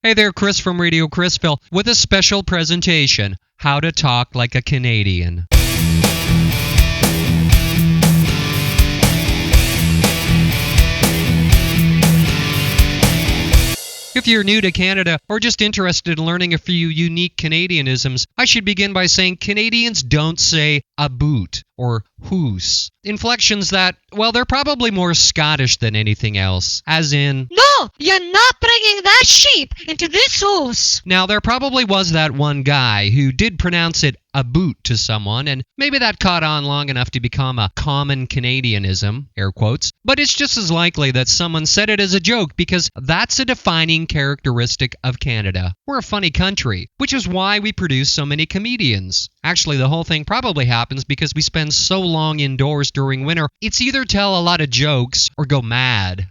Hey there, Chris from Radio Chrisville with a special presentation, How to Talk Like a Canadian. If you're new to Canada or just interested in learning a few unique Canadianisms, I should begin by saying Canadians don't say a boot or hoose. Inflections that, well, they're probably more Scottish than anything else, as in, "No, you're not bringing that sheep into this house." Now, there probably was that one guy who did pronounce it a boot to someone, and maybe that caught on long enough to become a common Canadianism, air quotes, but it's just as likely that someone said it as a joke because that's a defining characteristic of Canada. We're a funny country, which is why we produce so many comedians. Actually, the whole thing probably happens because we spend so long indoors during winter, it's either tell a lot of jokes or go mad.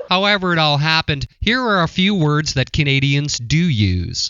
However it all happened, here are a few words that Canadians do use.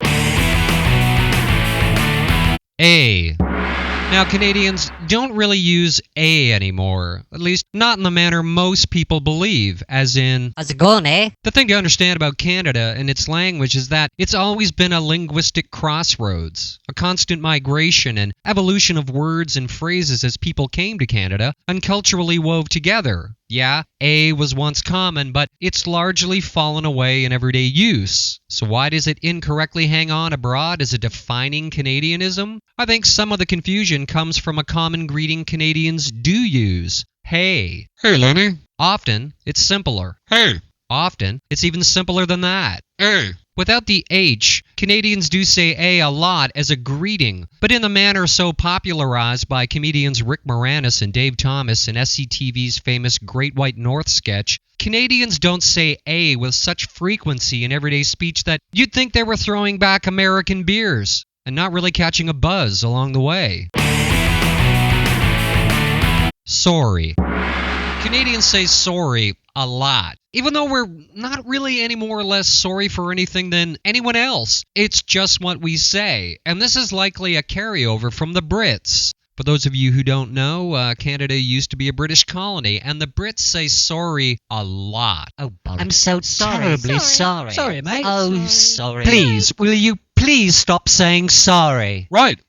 A. Now, Canadians don't really use A anymore, at least not in the manner most people believe, as in, "How's it going, eh?" The thing to understand about Canada and its language is that it's always been a linguistic crossroads, a constant migration and evolution of words and phrases as people came to Canada and culturally wove together. Yeah, A was once common, but it's largely fallen away in everyday use. So why does it incorrectly hang on abroad as a defining Canadianism? I think some of the confusion comes from a common greeting Canadians do use. Hey. Hey, Lenny. Often, it's simpler. Hey. Often, it's even simpler than that. Hey. Without the H, Canadians do say a lot as a greeting, but in the manner so popularized by comedians Rick Moranis and Dave Thomas in SCTV's famous Great White North sketch, Canadians don't say a with such frequency in everyday speech that you'd think they were throwing back American beers and not really catching a buzz along the way. Sorry. Canadians say sorry a lot, even though we're not really any more or less sorry for anything than anyone else. It's just what we say, and this is likely a carryover from the Brits. For those of you who don't know, Canada used to be a British colony, and the Brits say sorry a lot. "Oh, I'm so terribly sorry. Sorry, mate. Oh, sorry. Please, will you please stop saying sorry? Right.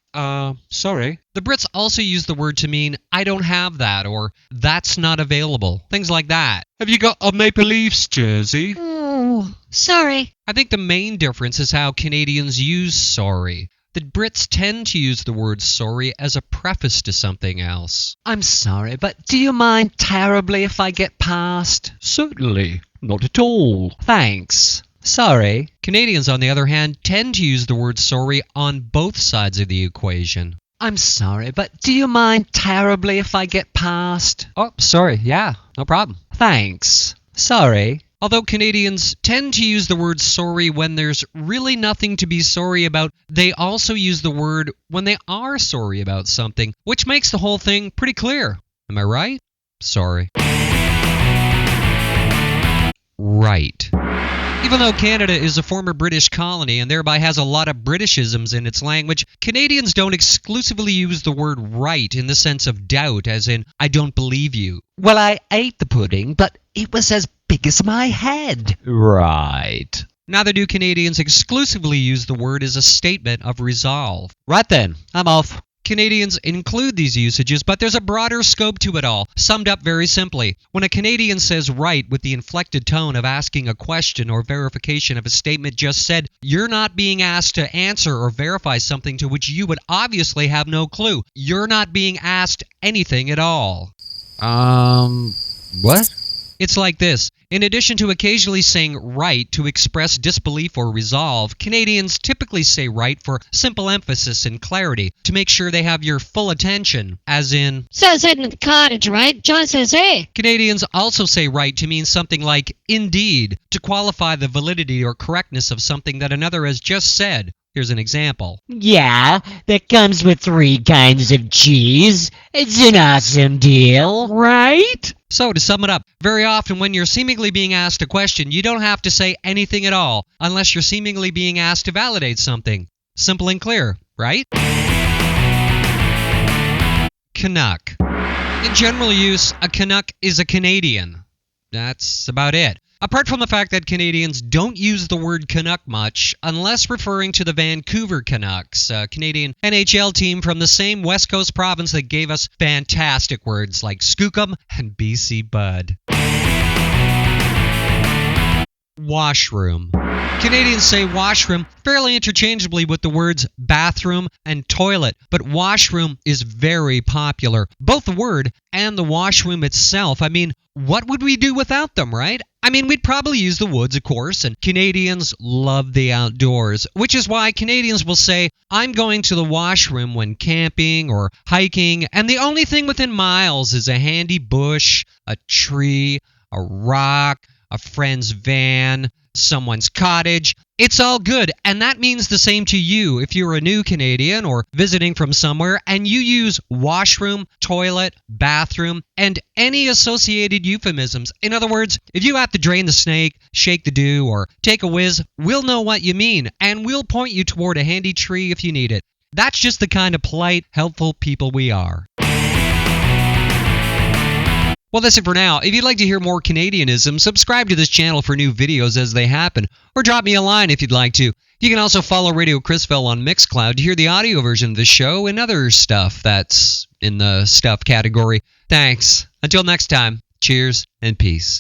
Sorry. The Brits also use the word to mean, I don't have that, or that's not available. Things like that. Have you got a Maple Leafs jersey? "Oh, sorry." I think the main difference is how Canadians use sorry. The Brits tend to use the word sorry as a preface to something else. I'm sorry, but do you mind terribly if I get past? Certainly. Not at all. Thanks. Sorry. Canadians, on the other hand, tend to use the word sorry on both sides of the equation. I'm sorry, but do you mind terribly if I get past? Oh, sorry, yeah, no problem. Thanks. Sorry. Although Canadians tend to use the word sorry when there's really nothing to be sorry about, they also use the word when they are sorry about something, which makes the whole thing pretty clear. Am I right? Sorry. Right. Even though Canada is a former British colony and thereby has a lot of Britishisms in its language, Canadians don't exclusively use the word right in the sense of doubt, as in, I don't believe you. Well, I ate the pudding, but it was as big as my head. Right. Neither do Canadians exclusively use the word as a statement of resolve. Right then, I'm off. Canadians include these usages, but there's a broader scope to it all, summed up very simply. When a Canadian says right with the inflected tone of asking a question or verification of a statement just said, you're not being asked to answer or verify something to which you would obviously have no clue. You're not being asked anything at all. What? It's like this. In addition to occasionally saying right to express disbelief or resolve, Canadians typically say right for simple emphasis and clarity, to make sure they have your full attention, as in, "Says heading to the cottage, right? John says, hey." Canadians also say right to mean something like indeed, to qualify the validity or correctness of something that another has just said. Here's an example. Yeah, that comes with 3 kinds of cheese. It's an awesome deal, right? So, to sum it up, very often when you're seemingly being asked a question, you don't have to say anything at all, unless you're seemingly being asked to validate something. Simple and clear, right? Canuck. In general use, a Canuck is a Canadian. That's about it. Apart from the fact that Canadians don't use the word Canuck much, unless referring to the Vancouver Canucks, a Canadian NHL team from the same West Coast province that gave us fantastic words like Skookum and BC Bud. Washroom. Canadians say washroom fairly interchangeably with the words bathroom and toilet, but washroom is very popular. Both the word and the washroom itself. I mean, what would we do without them, right? I mean, we'd probably use the woods, of course, and Canadians love the outdoors, which is why Canadians will say, I'm going to the washroom when camping or hiking, and the only thing within miles is a handy bush, a tree, a rock, a friend's van, someone's cottage. It's all good, and that means the same to you if you're a new Canadian or visiting from somewhere and you use washroom, toilet, bathroom, and any associated euphemisms. In other words, if you have to drain the snake, shake the dew, or take a whiz, we'll know what you mean, and we'll point you toward a handy tree if you need it. That's just the kind of polite, helpful people we are. Well, that's it for now. If you'd like to hear more Canadianism, subscribe to this channel for new videos as they happen, or drop me a line if you'd like to. You can also follow Radio Chrisville on Mixcloud to hear the audio version of the show and other stuff that's in the stuff category. Thanks. Until next time, cheers and peace.